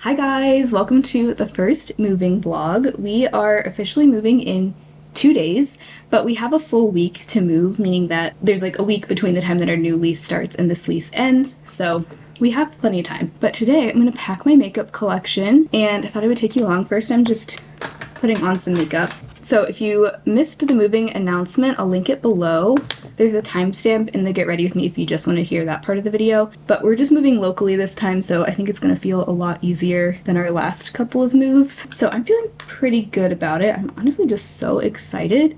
Hi guys, welcome to the first moving vlog. We are officially moving in 2 days, but we have a full week to move, meaning that there's like a week between the time that our new lease starts and this lease ends, so we have plenty of time. But today I'm gonna pack my makeup collection, and I thought I would take you along. First, I'm just putting on some makeup. So if you missed the moving announcement, I'll link it below. There's a timestamp in the Get Ready With Me if you just want to hear that part of the video. But we're just moving locally this time, so I think it's going to feel a lot easier than our last couple of moves. So I'm feeling pretty good about it. I'm honestly just so excited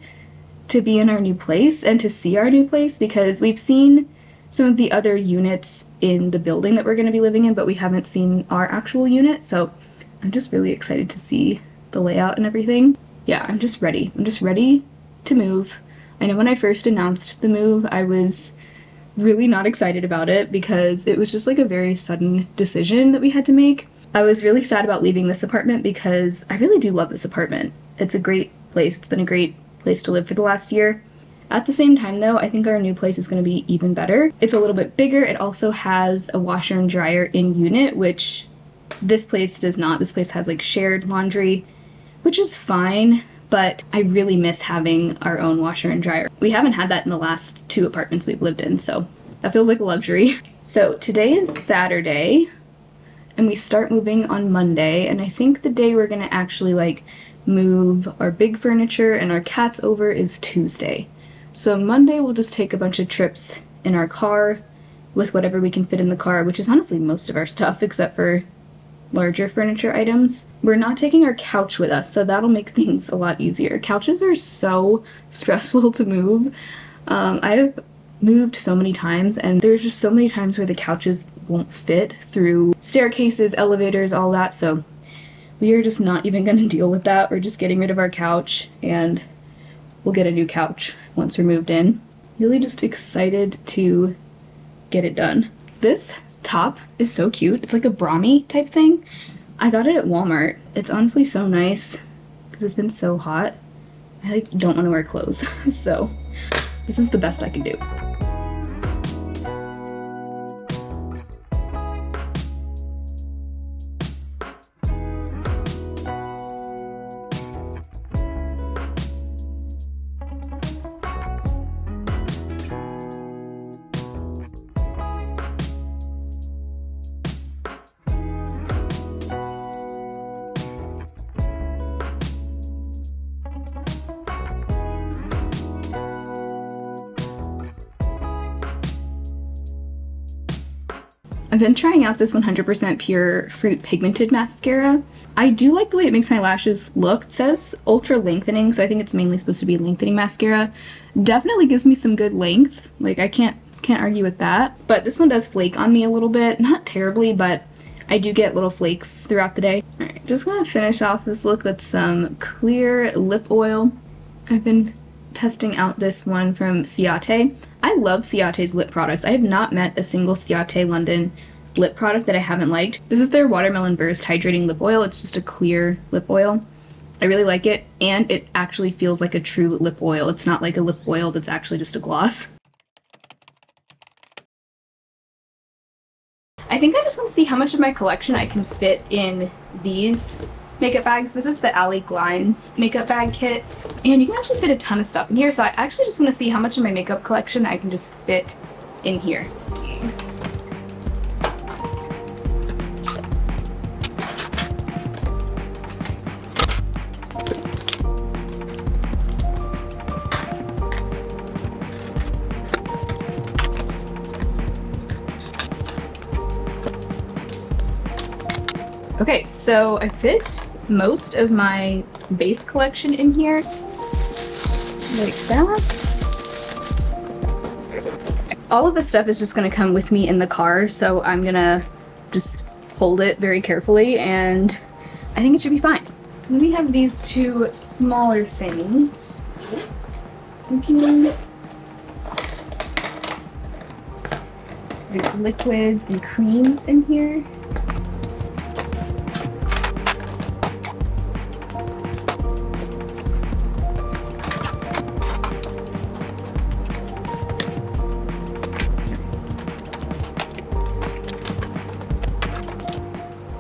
to be in our new place and to see our new place, because we've seen some of the other units in the building that we're going to be living in, but we haven't seen our actual unit. So I'm just really excited to see the layout and everything. Yeah, I'm just ready. I'm just ready to move. I know when I first announced the move, I was really not excited about it because it was just like a very sudden decision that we had to make. I was really sad about leaving this apartment because I really do love this apartment. It's a great place. It's been a great place to live for the last year. At the same time though, I think our new place is going to be even better. It's a little bit bigger. It also has a washer and dryer in unit, which this place does not. This place has like shared laundry, which is fine, but I really miss having our own washer and dryer. We haven't had that in the last 2 apartments we've lived in, so that feels like a luxury. So today is Saturday, and we start moving on Monday, and I think the day we're gonna actually like move our big furniture and our cats over is Tuesday. So Monday we'll just take a bunch of trips in our car with whatever we can fit in the car, which is honestly most of our stuff except for larger furniture items. We're not taking our couch with us, so that'll make things a lot easier. Couches are so stressful to move. I've moved so many times, and there's just so many times where the couches won't fit through staircases, elevators, all that, so we are just not even gonna deal with that. We're just getting rid of our couch, and we'll get a new couch once we're moved in. Really just excited to get it done. This top is so cute. It's like a Brahmi type thing. I got it at Walmart. It's honestly so nice because it's been so hot. I like don't want to wear clothes, so this is the best I can do. I've been trying out this 100% pure fruit pigmented mascara. I do like the way it makes my lashes look. It says ultra lengthening, so I think it's mainly supposed to be lengthening mascara. Definitely gives me some good length. Like, I can't argue with that. But this one does flake on me a little bit. Not terribly, but I do get little flakes throughout the day. Alright, just gonna finish off this look with some clear lip oil. I've been testing out this one from Ciate. I love Ciate's lip products. I have not met a single Ciate London lip product that I haven't liked. This is their Watermelon Burst Hydrating Lip Oil. It's just a clear lip oil. I really like it, and it actually feels like a true lip oil. It's not like a lip oil that's actually just a gloss. I think I just want to see how much of my collection I can fit in these makeup bags. This is the Alley Glines makeup bag kit, and you can actually fit a ton of stuff in here, so I actually just want to see how much of my makeup collection I can just fit in here. Okay, so I fit most of my base collection in here, just like that. All of this stuff is just gonna come with me in the car, so I'm gonna just hold it very carefully, and I think it should be fine. Then we have these 2 smaller things. There's liquids and creams in here.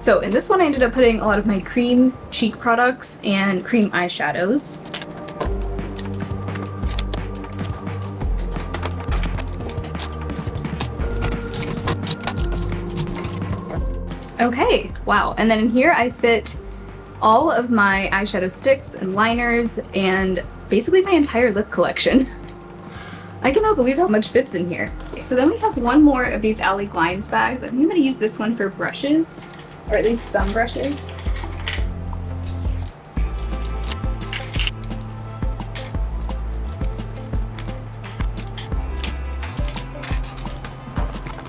So in this one I ended up putting a lot of my cream cheek products and cream eyeshadows. Okay, wow. And then in here I fit all of my eyeshadow sticks and liners and basically my entire lip collection. I cannot believe how much fits in here. Okay, so then we have one more of these Alley Glides bags. I think I'm going to use this one for brushes, or at least some brushes.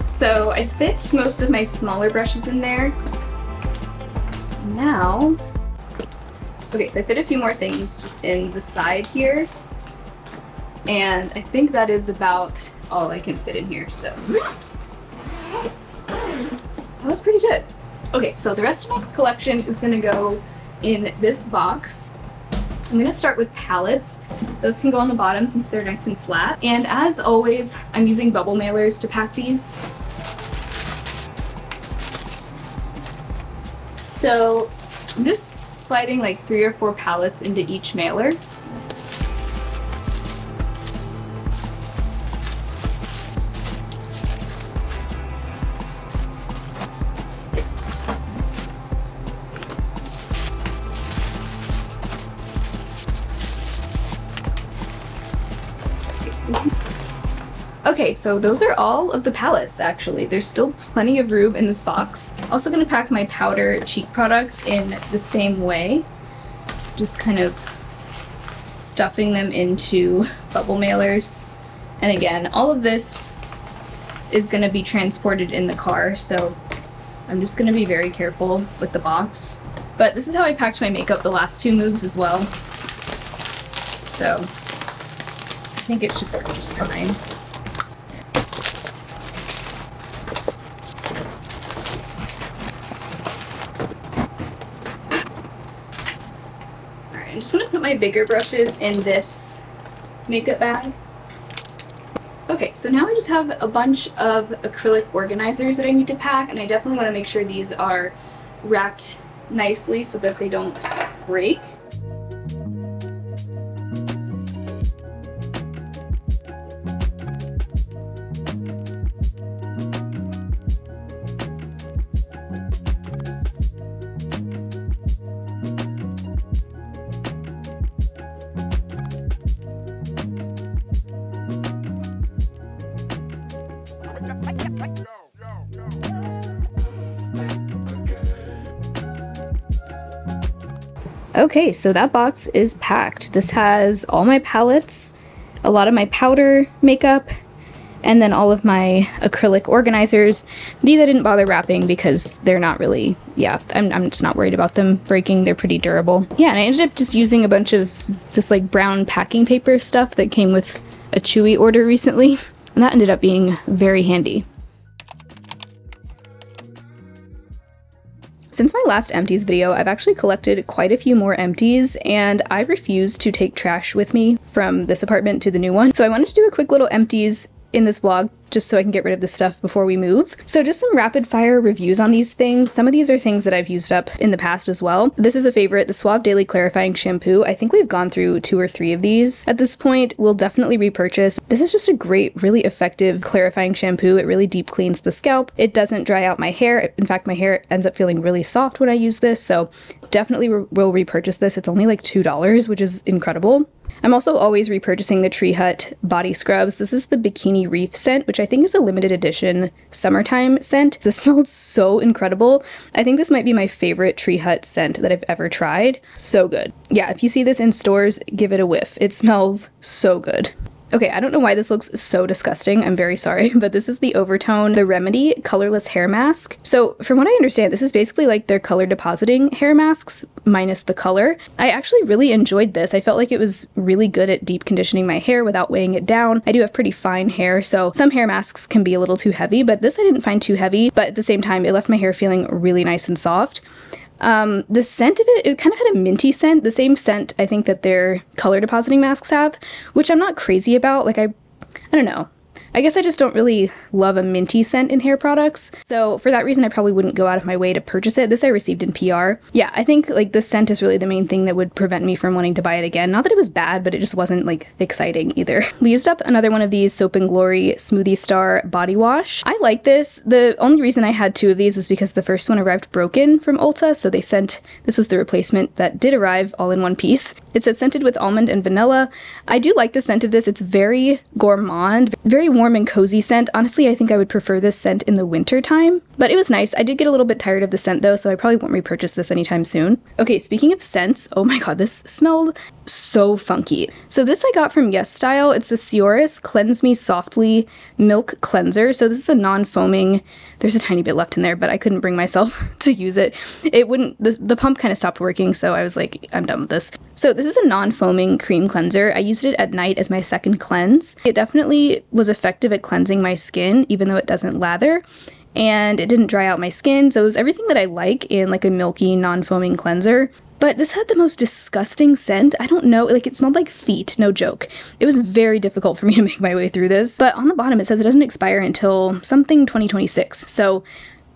So I fit most of my smaller brushes in there. Now, okay, so I fit a few more things just in the side here. And I think that is about all I can fit in here, so that was pretty good. Okay, so the rest of my collection is gonna go in this box. I'm gonna start with palettes. Those can go on the bottom since they're nice and flat. And as always, I'm using bubble mailers to pack these. So I'm just sliding like 3 or 4 palettes into each mailer. Okay, so those are all of the palettes actually. There's still plenty of room in this box. Also gonna pack my powder cheek products in the same way. Just kind of stuffing them into bubble mailers. And again, all of this is gonna be transported in the car, so I'm just gonna be very careful with the box. But this is how I packed my makeup the last 2 moves as well. So I think it should work just fine. I'm just going to put my bigger brushes in this makeup bag. Okay, so now I just have a bunch of acrylic organizers that I need to pack, and I definitely want to make sure these are wrapped nicely so that they don't break. Okay, so that box is packed. This has all my palettes, a lot of my powder makeup, and then all of my acrylic organizers. These I didn't bother wrapping because they're not really, I'm just not worried about them breaking. They're pretty durable. Yeah, and I ended up just using a bunch of this like brown packing paper stuff that came with a Chewy order recently, and that ended up being very handy. Since my last Empties video, I've actually collected quite a few more Empties, and I refuse to take trash with me from this apartment to the new one. So I wanted to do a quick little Empties in this vlog just so I can get rid of this stuff before we move. So just some rapid fire reviews on these things. Some of these are things that I've used up in the past as well. This is a favorite, the Suave Daily Clarifying Shampoo. I think we've gone through 2 or 3 of these at this point. We'll definitely repurchase. This is just a great, really effective clarifying shampoo. It really deep cleans the scalp. It doesn't dry out my hair. In fact, my hair ends up feeling really soft when I use this, so definitely will repurchase this. It's only like $2, which is incredible. I'm also always repurchasing the Tree Hut body scrubs. This is the Bikini Reef scent, which I think is a limited edition summertime scent. This smells so incredible. I think this might be my favorite Tree Hut scent that I've ever tried. So good. Yeah, if you see this in stores, give it a whiff. It smells so good. Okay, I don't know why this looks so disgusting, I'm very sorry, but this is the Overtone The Remedy Colorless Hair Mask. So from what I understand, this is basically like their color depositing hair masks minus the color. I actually really enjoyed this. I felt like it was really good at deep conditioning my hair without weighing it down. I do have pretty fine hair, so some hair masks can be a little too heavy, but this I didn't find too heavy, but at the same time, it left my hair feeling really nice and soft. The scent of it kind of had a minty scent, the same scent I think that their color depositing masks have, which I'm not crazy about. Like I don't know. I guess I just don't really love a minty scent in hair products. So for that reason, I probably wouldn't go out of my way to purchase it. This I received in PR. Yeah, I think like the scent is really the main thing that would prevent me from wanting to buy it again. Not that it was bad, but it just wasn't like exciting either. We used up another one of these Soap and Glory Smoothie Star body wash. I like this. The only reason I had 2 of these was because the first one arrived broken from Ulta, so they sent, this was the replacement that did arrive all in one piece. It says scented with almond and vanilla. I do like the scent of this. It's very gourmand, very warm and cozy scent. Honestly, I think I would prefer this scent in the winter time, but it was nice. I did get a little bit tired of the scent though, so I probably won't repurchase this anytime soon. Okay, speaking of scents, oh my god, this smelled so funky. So this I got from Yes Style. It's the Sioris Cleanse Me Softly Milk Cleanser. So this is a non-foaming, there's a tiny bit left in there, but I couldn't bring myself to use it. It wouldn't, the pump kind of stopped working, so I was like, I'm done with this. So this is a non-foaming cream cleanser. I used it at night as my second cleanse. It definitely was effective at cleansing my skin, even though it doesn't lather. And it didn't dry out my skin, so it was everything that I like in like a milky, non-foaming cleanser. But this had the most disgusting scent. I don't know, like it smelled like feet, no joke. It was very difficult for me to make my way through this. But on the bottom it says it doesn't expire until something 2026, so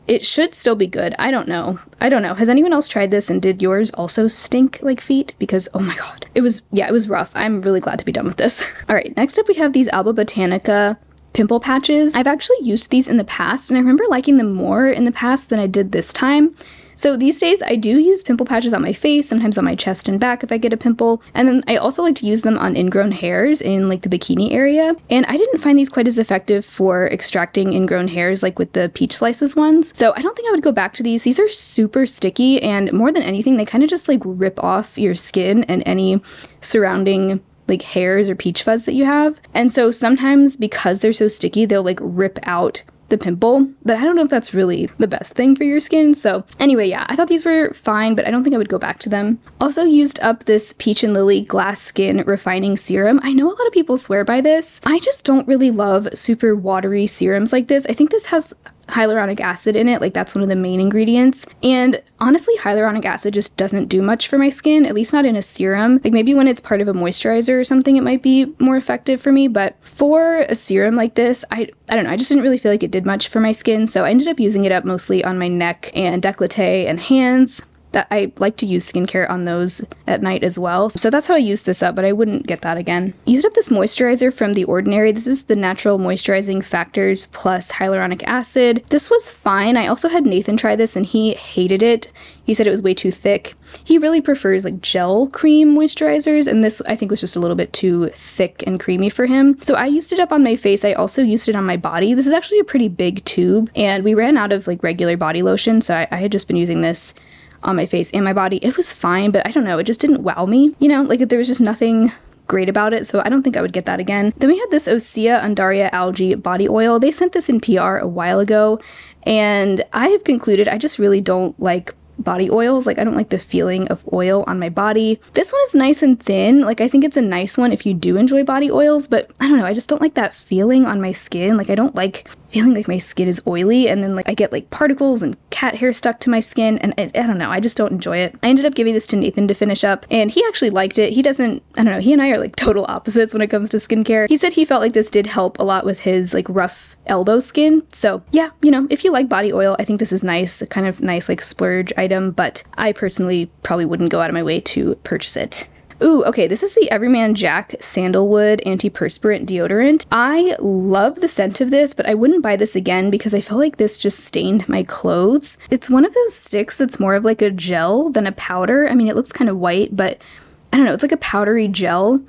it should still be good. I don't know. Has anyone else tried this, and did yours also stink like feet? Because oh my god, it was rough. I'm really glad to be done with this. All right, next up we have these Alba Botanica pimple patches. I've actually used these in the past, and I remember liking them more in the past than I did this time. So these days I do use pimple patches on my face, sometimes on my chest and back if I get a pimple, and then I also like to use them on ingrown hairs in like the bikini area, and I didn't find these quite as effective for extracting ingrown hairs like with the peach slices ones, so I don't think I would go back to these. These are super sticky, and more than anything they kind of just like rip off your skin and any surrounding like hairs or peach fuzz that you have, and so sometimes because they're so sticky they'll like rip out the pimple, but I don't know if that's really the best thing for your skin. So anyway, yeah, I thought these were fine, but I don't think I would go back to them. Also used up this Peach and Lily Glass Skin Refining Serum. I know a lot of people swear by this. I just don't really love super watery serums like this. I think this has hyaluronic acid in it, like that's one of the main ingredients, and honestly hyaluronic acid just doesn't do much for my skin, at least not in a serum. Like maybe when it's part of a moisturizer or something it might be more effective for me, but for a serum like this, I don't know, I just didn't really feel like it did much for my skin, so I ended up using it up mostly on my neck and décolleté and hands. That I like to use skincare on those at night as well. So that's how I used this up, but I wouldn't get that again. Used up this moisturizer from The Ordinary. This is the Natural Moisturizing Factors plus Hyaluronic Acid. This was fine. I also had Nathan try this and he hated it. He said it was way too thick. He really prefers like gel cream moisturizers, and this I think was just a little bit too thick and creamy for him. So I used it up on my face. I also used it on my body. This is actually a pretty big tube, and we ran out of like regular body lotion, so I had just been using this on my face and my body. It was fine, but I don't know, it just didn't wow me. You know, like there was just nothing great about it, so I don't think I would get that again. Then we had this Osea Undaria Algae Body Oil. They sent this in PR a while ago, and I have concluded I just really don't like body oils. Like I don't like the feeling of oil on my body. This one is nice and thin. Like I think it's a nice one if you do enjoy body oils, but I don't know, I just don't like that feeling on my skin. Like I don't like feeling like my skin is oily, and then like I get like particles and cat hair stuck to my skin, and I don't know, I just don't enjoy it. I ended up giving this to Nathan to finish up, and he actually liked it. He doesn't, I don't know, he and I are like total opposites when it comes to skincare. He said he felt like this did help a lot with his like rough elbow skin. So yeah, you know, if you like body oil, I think this is nice, a kind of nice like splurge item, but I personally probably wouldn't go out of my way to purchase it. Ooh, okay, this is the Everyman Jack Sandalwood Antiperspirant Deodorant. I love the scent of this, but I wouldn't buy this again because I feel like this just stained my clothes. It's one of those sticks that's more of like a gel than a powder. I mean, it looks kind of white, but I don't know, it's like a powdery gel,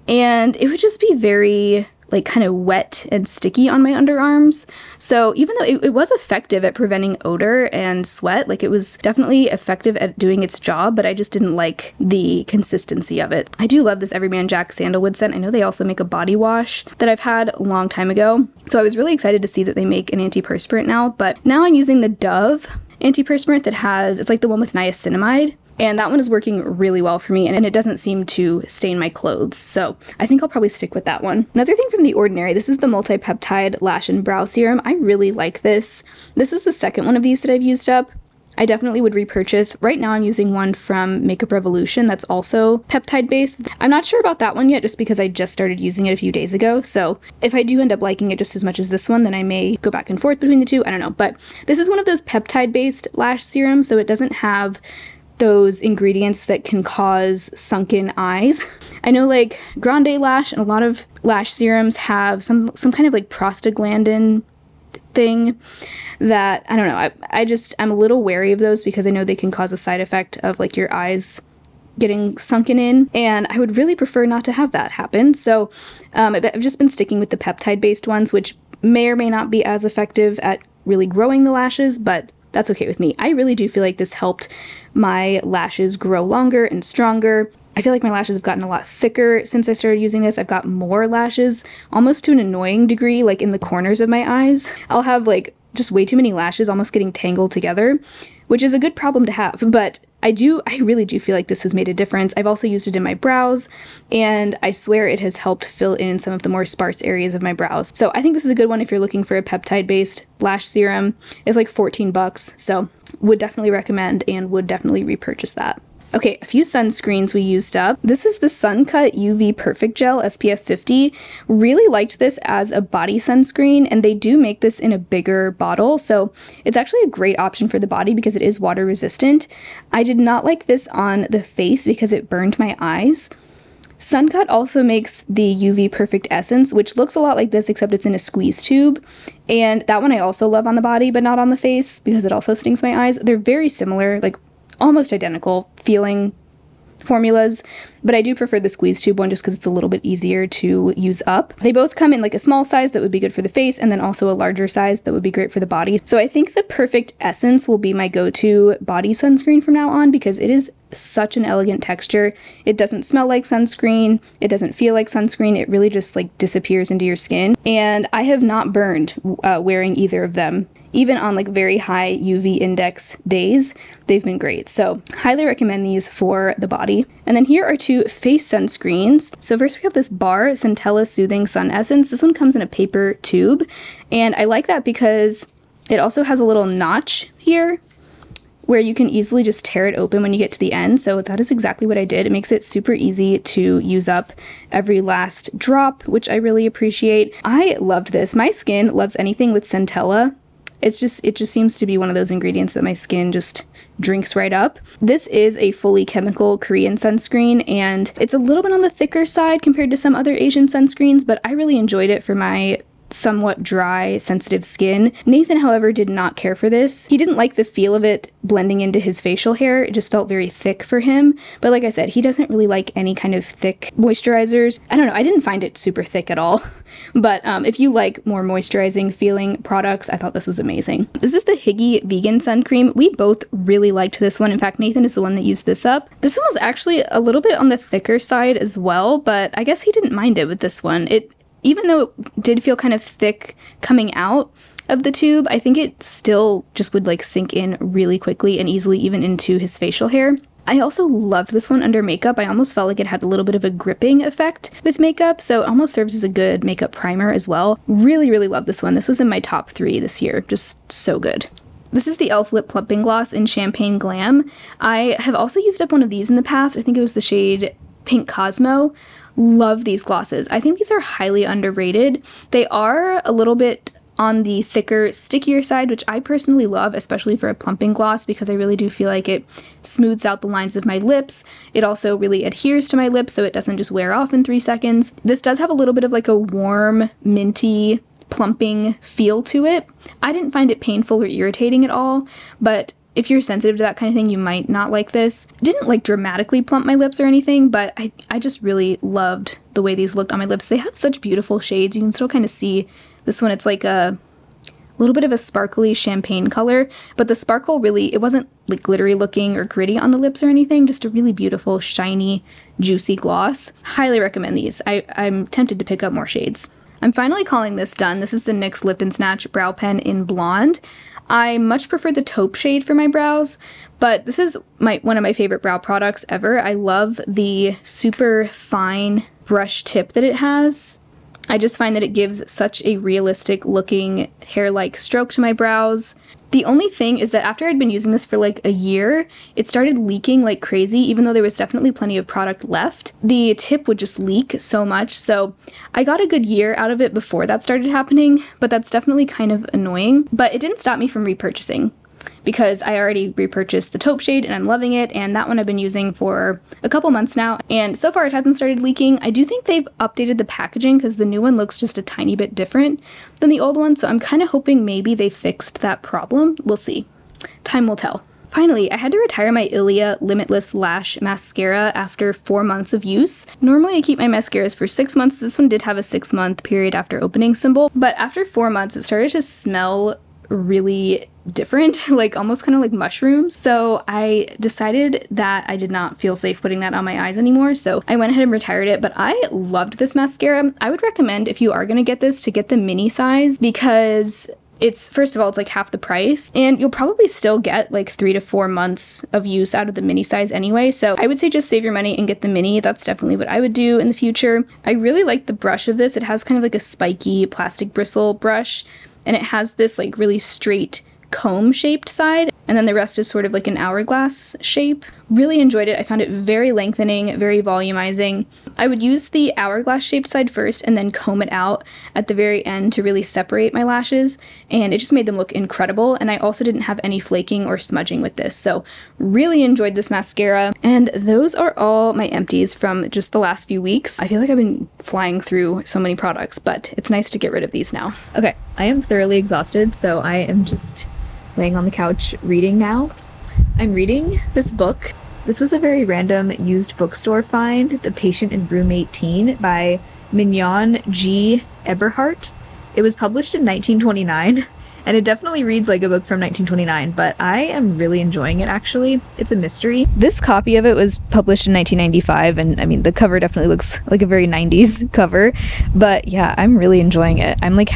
and it would just be very like kind of wet and sticky on my underarms. So even though it was effective at preventing odor and sweat, like it was definitely effective at doing its job, but I just didn't like the consistency of it. I do love this Everyman Jack Sandalwood scent. I know they also make a body wash that I've had a long time ago, so I was really excited to see that they make an antiperspirant now, but now I'm using the Dove antiperspirant that has, it's like the one with niacinamide. And that one is working really well for me, and it doesn't seem to stain my clothes, so I think I'll probably stick with that one. Another thing from The Ordinary, this is the Multi-Peptide Lash and Brow Serum. I really like this. This is the second one of these that I've used up. I definitely would repurchase. Right now I'm using one from Makeup Revolution that's also peptide based. I'm not sure about that one yet just because I just started using it a few days ago, so if I do end up liking it just as much as this one, then I may go back and forth between the two. I don't know, but this is one of those peptide based lash serums, so it doesn't have those ingredients that can cause sunken eyes. I know like Grande Lash and a lot of lash serums have some kind of like prostaglandin thing that, I don't know, I'm a little wary of those because I know they can cause a side effect of like your eyes getting sunken in, and I would really prefer not to have that happen. So I've just been sticking with the peptide based ones, which may or may not be as effective at really growing the lashes, but that's okay with me. I really do feel like this helped my lashes grow longer and stronger. I feel like my lashes have gotten a lot thicker since I started using this. I've got more lashes, almost to an annoying degree, like in the corners of my eyes. I'll have like just way too many lashes almost getting tangled together, which is a good problem to have, but I really do feel like this has made a difference. I've also used it in my brows, and I swear it has helped fill in some of the more sparse areas of my brows. So I think this is a good one if you're looking for a peptide-based lash serum. It's like 14 bucks, so would definitely recommend and would definitely repurchase that. Okay, a few sunscreens we used up. This is the Suncut UV Perfect Gel SPF 50. Really liked this as a body sunscreen, and they do make this in a bigger bottle, so it's actually a great option for the body because it is water resistant. I did not like this on the face because it burned my eyes. Suncut also makes the UV Perfect Essence, which looks a lot like this except it's in a squeeze tube, and that one I also love on the body but not on the face because it also stings my eyes. They're very similar, like almost identical feeling formulas, but I do prefer the squeeze tube one just because it's a little bit easier to use up. They both come in like a small size that would be good for the face and then also a larger size that would be great for the body. So I think the Perfect Essence will be my go-to body sunscreen from now on because it is such an elegant texture. It doesn't smell like sunscreen, it doesn't feel like sunscreen, it really just like disappears into your skin, and I have not burned wearing either of them. Even on like very high UV index days, they've been great. So highly recommend these for the body. And then here are two face sunscreens. So first we have this Bar Centella Soothing Sun Essence. This one comes in a paper tube, and I like that because it also has a little notch here where you can easily just tear it open when you get to the end. So that is exactly what I did. It makes it super easy to use up every last drop, which I really appreciate. I loved this. My skin loves anything with centella. It just seems to be one of those ingredients that my skin just drinks right up. This is a fully chemical Korean sunscreen, and it's a little bit on the thicker side compared to some other Asian sunscreens, but I really enjoyed it for my somewhat dry, sensitive skin. Nathan, however, did not care for this. He didn't like the feel of it blending into his facial hair. It just felt very thick for him. But like I said, he doesn't really like any kind of thick moisturizers. I don't know, I didn't find it super thick at all. But if you like more moisturizing feeling products, I thought this was amazing. This is the Higgy Vegan Sun Cream. We both really liked this one. In fact, Nathan is the one that used this up. This one was actually a little bit on the thicker side as well, but I guess he didn't mind it with this one. Even though it did feel kind of thick coming out of the tube, I think it still just would like sink in really quickly and easily even into his facial hair. I also loved this one under makeup. I almost felt like it had a little bit of a gripping effect with makeup, so it almost serves as a good makeup primer as well. Really, really love this one. This was in my top 3 this year. Just so good. This is the e.l.f. Lip Plumping Gloss in Champagne Glam. I have also used up one of these in the past. I think it was the shade Pink Cosmo. Love these glosses. I think these are highly underrated. They are a little bit on the thicker, stickier side, which I personally love, especially for a plumping gloss, because I really do feel like it smooths out the lines of my lips. It also really adheres to my lips, so it doesn't just wear off in 3 seconds. This does have a little bit of like a warm, minty, plumping feel to it. I didn't find it painful or irritating at all, but if you're sensitive to that kind of thing, you might not like this. It didn't like dramatically plump my lips or anything, but I just really loved the way these looked on my lips. They have such beautiful shades. You can still kind of see this one. It's like a little bit of a sparkly champagne color, but the sparkle really, it wasn't like glittery looking or gritty on the lips or anything, just a really beautiful, shiny, juicy gloss. Highly recommend these. I'm tempted to pick up more shades. I'm finally calling this done. This is the NYX Lip and Snatch Brow Pen in Blonde. I much prefer the taupe shade for my brows, but this is one of my favorite brow products ever. I love the super fine brush tip that it has. I just find that it gives such a realistic looking hair-like stroke to my brows. The only thing is that after I'd been using this for like a year, it started leaking like crazy, even though there was definitely plenty of product left. The tip would just leak so much, so I got a good year out of it before that started happening, but that's definitely kind of annoying. But it didn't stop me from repurchasing, because I already repurchased the taupe shade and I'm loving it, and that one I've been using for a couple months now, and so far it hasn't started leaking. I do think they've updated the packaging because the new one looks just a tiny bit different than the old one, so I'm kind of hoping maybe they fixed that problem. We'll see. Time will tell. Finally, I had to retire my Ilia Limitless Lash Mascara after 4 months of use. Normally I keep my mascaras for 6 months. This one did have a 6-month period after opening symbol, but after 4 months it started to smell really different, like almost kind of like mushrooms. So I decided that I did not feel safe putting that on my eyes anymore, so I went ahead and retired it. But I loved this mascara. I would recommend, if you are gonna get this, to get the mini size, because it's, first of all, it's like half the price, and you'll probably still get like 3 to 4 months of use out of the mini size anyway, so I would say just save your money and get the mini. That's definitely what I would do in the future. I really like the brush of this. It has kind of like a spiky plastic bristle brush, and it has this like really straight comb shaped side, and then the rest is sort of like an hourglass shape. Really enjoyed it. I found it very lengthening, very volumizing. I would use the hourglass shaped side first and then comb it out at the very end to really separate my lashes, and it just made them look incredible. And I also didn't have any flaking or smudging with this, so really enjoyed this mascara. And those are all my empties from just the last few weeks. I feel like I've been flying through so many products, but it's nice to get rid of these now. Okay, I am thoroughly exhausted, so I am just laying on the couch reading now. I'm reading this book. This was a very random used bookstore find, The Patient in Room 18 by Mignon G. Eberhardt. It was published in 1929, and it definitely reads like a book from 1929, but I am really enjoying it actually. It's a mystery. This copy of it was published in 1995, and I mean, the cover definitely looks like a very 90s cover, but yeah, I'm really enjoying it. I'm like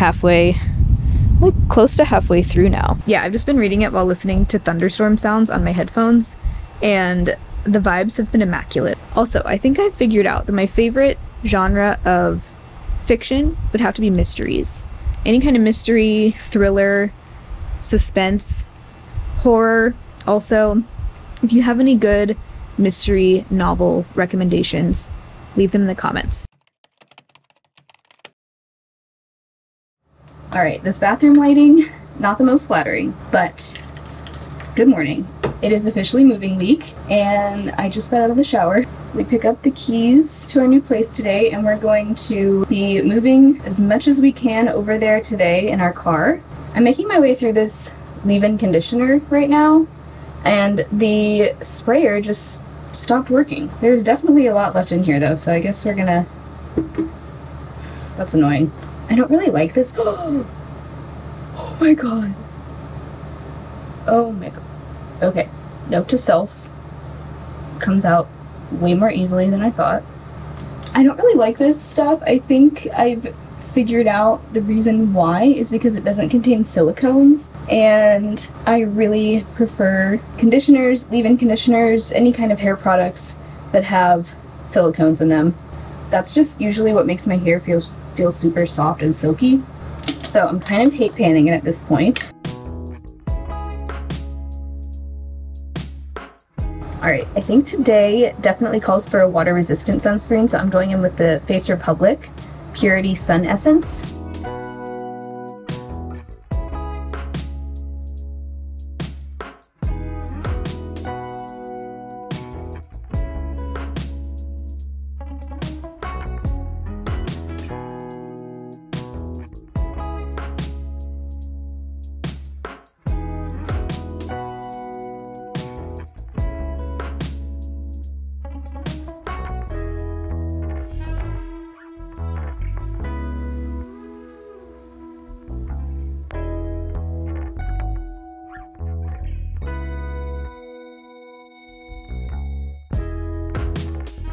close to halfway through now. Yeah, I've just been reading it while listening to thunderstorm sounds on my headphones, and the vibes have been immaculate. Also, I think I've figured out that my favorite genre of fiction would have to be mysteries. Any kind of mystery, thriller, suspense, horror. Also, if you have any good mystery novel recommendations, leave them in the comments. Alright, this bathroom lighting, not the most flattering, but good morning. It is officially moving week, and I just got out of the shower. We pick up the keys to our new place today, and we're going to be moving as much as we can over there today in our car. I'm making my way through this leave-in conditioner right now, and the sprayer just stopped working. There's definitely a lot left in here though, so I guess we're gonna... That's annoying. I don't really like this. Oh my god. Oh my god. Okay. Note to self. Comes out way more easily than I thought. I don't really like this stuff. I think I've figured out the reason why is because it doesn't contain silicones, and I really prefer conditioners, leave-in conditioners, any kind of hair products that have silicones in them. That's just usually what makes my hair feel super soft and silky. So I'm kind of hate panning it at this point. Alright, I think today definitely calls for a water-resistant sunscreen, so I'm going in with the Face Republic Purity Sun Essence.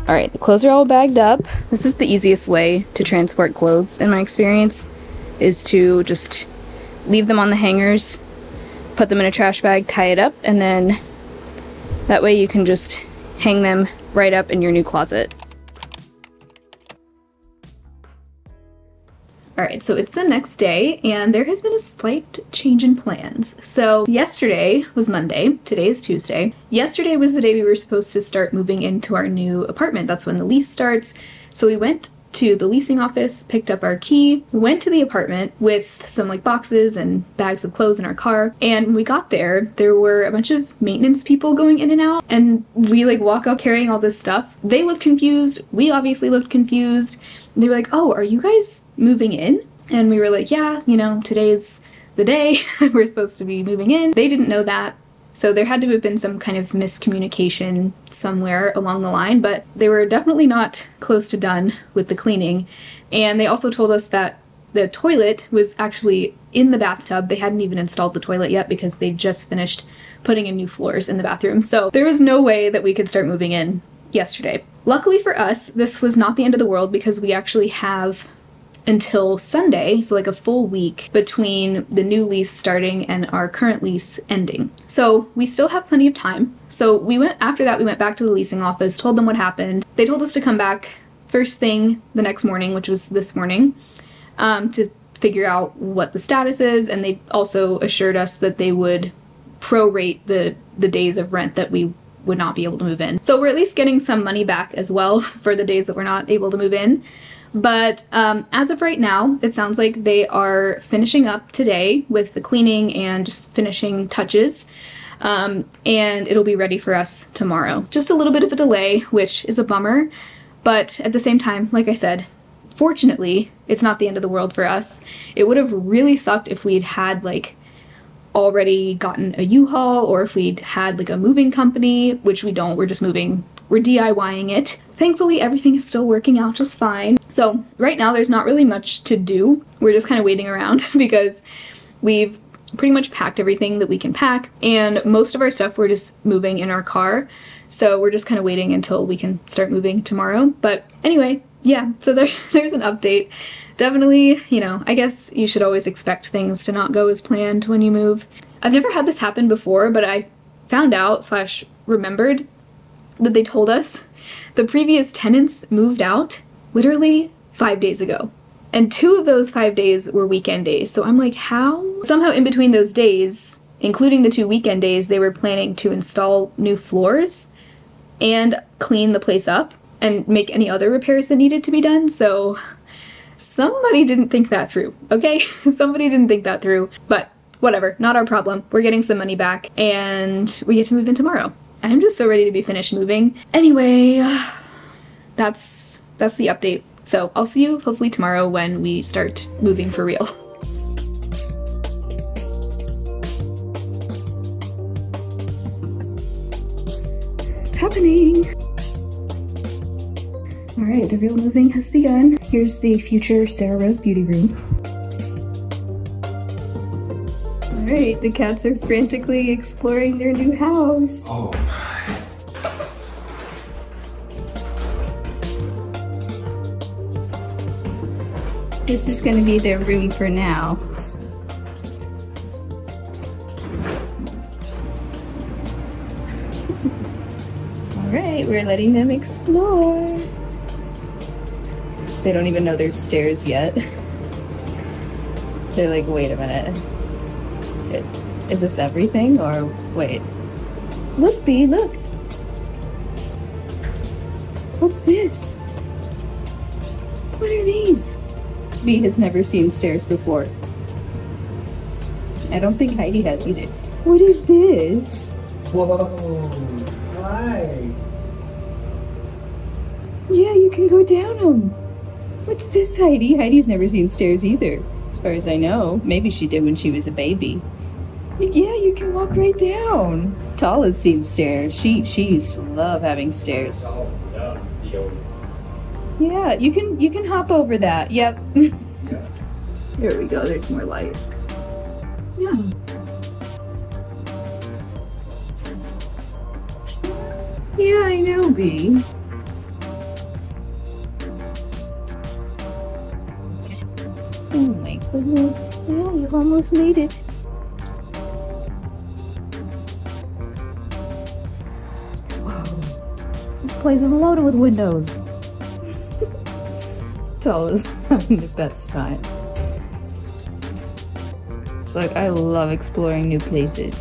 Alright, the clothes are all bagged up. This is the easiest way to transport clothes, in my experience, is to just leave them on the hangers, put them in a trash bag, tie it up, and then that way you can just hang them right up in your new closet. Alright, so it's the next day, and there has been a slight change in plans. So yesterday was Monday, today is Tuesday. Yesterday was the day we were supposed to start moving into our new apartment. That's when the lease starts. So we went to the leasing office, picked up our key, went to the apartment with some like boxes and bags of clothes in our car, and when we got there, there were a bunch of maintenance people going in and out, and we like walk up carrying all this stuff. They looked confused, we obviously looked confused. They were like, "Oh, are you guys moving in?" And we were like, "Yeah, you know, today's the day we're supposed to be moving in." They didn't know that. So there had to have been some kind of miscommunication somewhere along the line, but they were definitely not close to done with the cleaning. And they also told us that the toilet was actually in the bathtub. They hadn't even installed the toilet yet because they just finished putting in new floors in the bathroom. So there was no way that we could start moving in yesterday. Luckily for us, this was not the end of the world because we actually have until Sunday, so like a full week between the new lease starting and our current lease ending. So we still have plenty of time. So after that we went back to the leasing office, told them what happened. They told us to come back first thing the next morning, which was this morning, to figure out what the status is, and they also assured us that they would prorate the days of rent that we would not be able to move in. So we're at least getting some money back as well for the days that we're not able to move in. But as of right now, it sounds like they are finishing up today with the cleaning and just finishing touches, and it'll be ready for us tomorrow. Just a little bit of a delay, which is a bummer, but at the same time, like I said, fortunately, it's not the end of the world for us. It would have really sucked if we'd had like already gotten a U-Haul, or if we'd had like a moving company, which we don't. We're just moving, we're DIYing it. Thankfully, everything is still working out just fine. So right now there's not really much to do. We're just kind of waiting around because we've pretty much packed everything that we can pack, and most of our stuff we're just moving in our car. So we're just kind of waiting until we can start moving tomorrow. But anyway, yeah, so there's an update. Definitely, you know, I guess you should always expect things to not go as planned when you move. I've never had this happen before, but I found out / remembered that they told us the previous tenants moved out literally 5 days ago. And 2 of those 5 days were weekend days. So I'm like, how? Somehow in between those days, including the 2 weekend days, they were planning to install new floors and clean the place up and make any other repairs that needed to be done. So somebody didn't think that through, okay? Somebody didn't think that through, but whatever, not our problem. We're getting some money back and we get to move in tomorrow. I'm just so ready to be finished moving. Anyway, that's the update. So I'll see you hopefully tomorrow when we start moving for real. It's happening! Alright, the real moving has begun. Here's the future Sarah Rose beauty room. Alright, the cats are frantically exploring their new house. Oh my. This is gonna be their room for now. Alright, we're letting them explore. They don't even know there's stairs yet. They're like, wait a minute. Is this everything? Or wait. Look, Bee, look! What's this? What are these? Bee has never seen stairs before. I don't think Heidi has either. What is this? Whoa. Hi. Yeah, you can go down them. What's this, Heidi? Heidi's never seen stairs either, as far as I know. Maybe she did when she was a baby. Yeah, you can walk right down. Tall has seen stairs. She used to love having stairs. Yeah, you can hop over that. Yep. There we go. There's more light. Yeah. Yeah, I know, Bee. Oh my goodness. Yeah, you've almost made it. Whoa. This place is loaded with windows. Tall is having the best time. Like, I love exploring new places.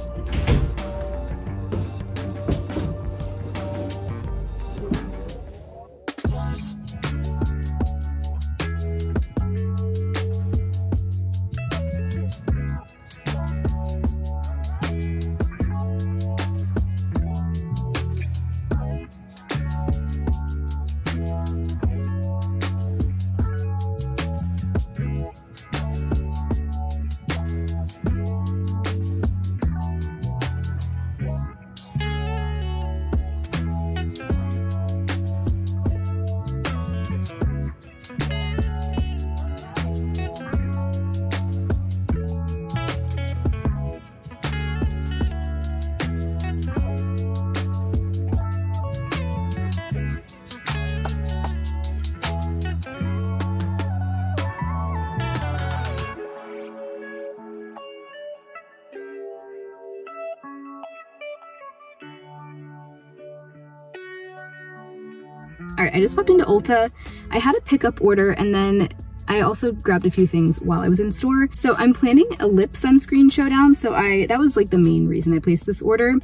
All right, I just popped into Ulta. I had a pickup order and then I also grabbed a few things while I was in store. So I'm planning a lip sunscreen showdown. So that was like the main reason I placed this order.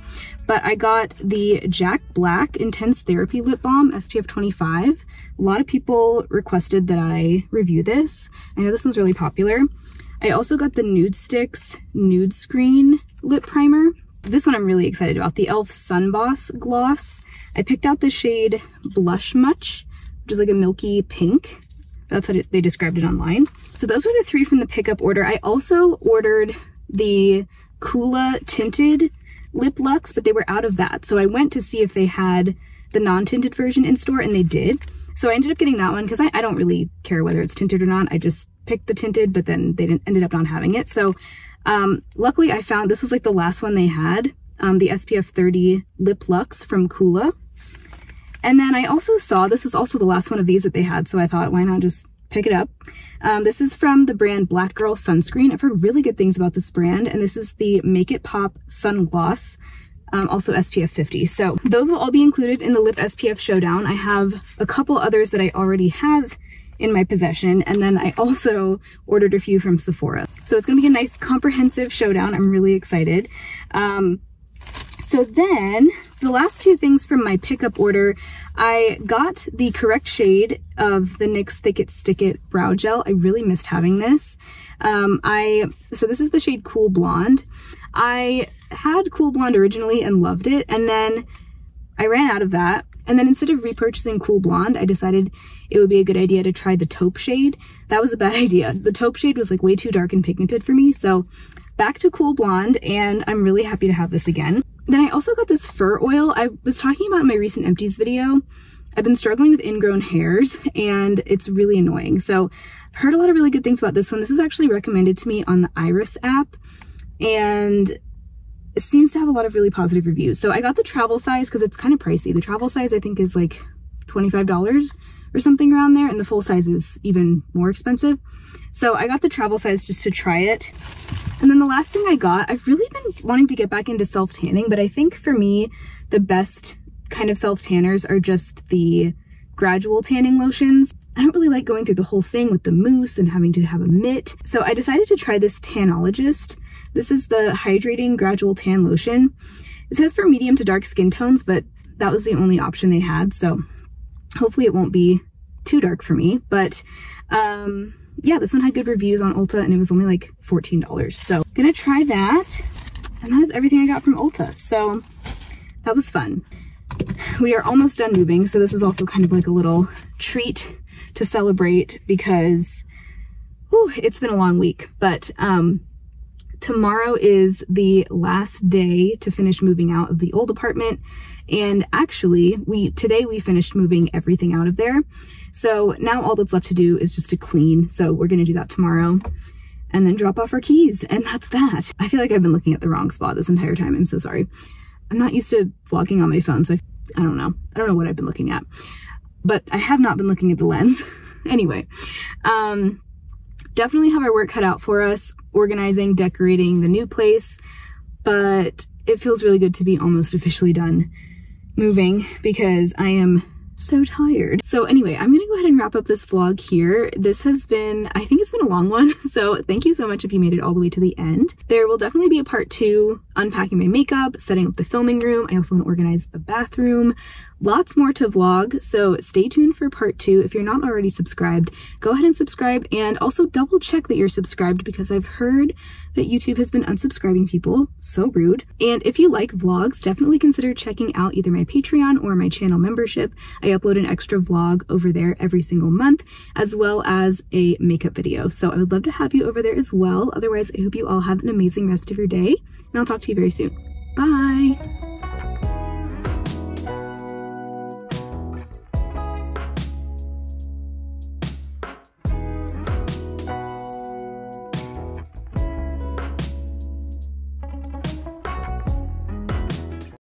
But I got the Jack Black Intense Therapy Lip Balm SPF 25. A lot of people requested that I review this. I know this one's really popular. I also got the Nude Sticks Nude Screen Lip Primer. This one I'm really excited about, the e.l.f. Sun Boss Gloss. I picked out the shade Blush Much, which is like a milky pink. That's how they described it online. So those were the three from the pickup order. I also ordered the Coola Tinted Lip Lux, but they were out of that. So I went to see if they had the non-tinted version in store, and they did. So I ended up getting that one because I don't really care whether it's tinted or not. I just picked the tinted, but then they ended up not having it. So luckily I found, this was like the last one they had, the SPF 30 Lip Lux from Coola. And then I also saw, this was also the last one of these that they had, so I thought, why not just pick it up? This is from the brand Black Girl Sunscreen. I've heard really good things about this brand, and this is the Make It Pop Sun Gloss, also SPF 50. So those will all be included in the Lip SPF Showdown. I have a couple others that I already have in my possession, and then I also ordered a few from Sephora. So it's gonna be a nice comprehensive showdown. I'm really excited. So then the last two things from my pickup order, I got the correct shade of the NYX Thick It Stick It Brow Gel. I really missed having this. So this is the shade Cool Blonde. I had Cool Blonde originally and loved it, and then I ran out of that. And then instead of repurchasing Cool Blonde, I decided it would be a good idea to try the taupe shade. That was a bad idea. The taupe shade was like way too dark and pigmented for me. So back to Cool Blonde, and I'm really happy to have this again. Then I also got this fur oil. I was talking about in my recent Empties video. I've been struggling with ingrown hairs and it's really annoying. So I've heard a lot of really good things about this one. This was actually recommended to me on the Iris app, and it seems to have a lot of really positive reviews. So I got the travel size because it's kind of pricey. The travel size I think is like $25 or something around there, and the full size is even more expensive. So I got the travel size just to try it. And then the last thing I got, I've really been wanting to get back into self-tanning, but I think for me, the best kind of self-tanners are just the gradual tanning lotions. I don't really like going through the whole thing with the mousse and having to have a mitt. So I decided to try this Tanologist. This is the Hydrating Gradual Tan Lotion. It says for medium to dark skin tones, but that was the only option they had. So hopefully it won't be too dark for me. But yeah, this one had good reviews on Ulta and it was only like $14. So gonna try that. And that is everything I got from Ulta. So that was fun. We are almost done moving. So this was also kind of like a little treat to celebrate because whew, it's been a long week. But tomorrow is the last day to finish moving out of the old apartment. And actually, today we finished moving everything out of there. So now all that's left to do is just to clean. So we're gonna do that tomorrow and then drop off our keys. And that's that. I feel like I've been looking at the wrong spot this entire time. I'm so sorry. I'm not used to vlogging on my phone, so I don't know. I don't know what I've been looking at, but I have not been looking at the lens. Anyway, definitely have our work cut out for us, organizing, decorating the new place, but it feels really good to be almost officially done moving because I am so tired. So anyway, I'm gonna go ahead and wrap up this vlog here. This has been, I think it's been a long one, so thank you so much if you made it all the way to the end. There will definitely be a part 2, unpacking my makeup, setting up the filming room. I also want to organize the bathroom. Lots more to vlog, so stay tuned for part 2. If you're not already subscribed, go ahead and subscribe, and also double check that you're subscribed because I've heard that YouTube has been unsubscribing people. So rude. And if you like vlogs, definitely consider checking out either my Patreon or my channel membership. I upload an extra vlog over there every single month, as well as a makeup video. So I would love to have you over there as well. Otherwise, I hope you all have an amazing rest of your day, and I'll talk to you very soon. Bye!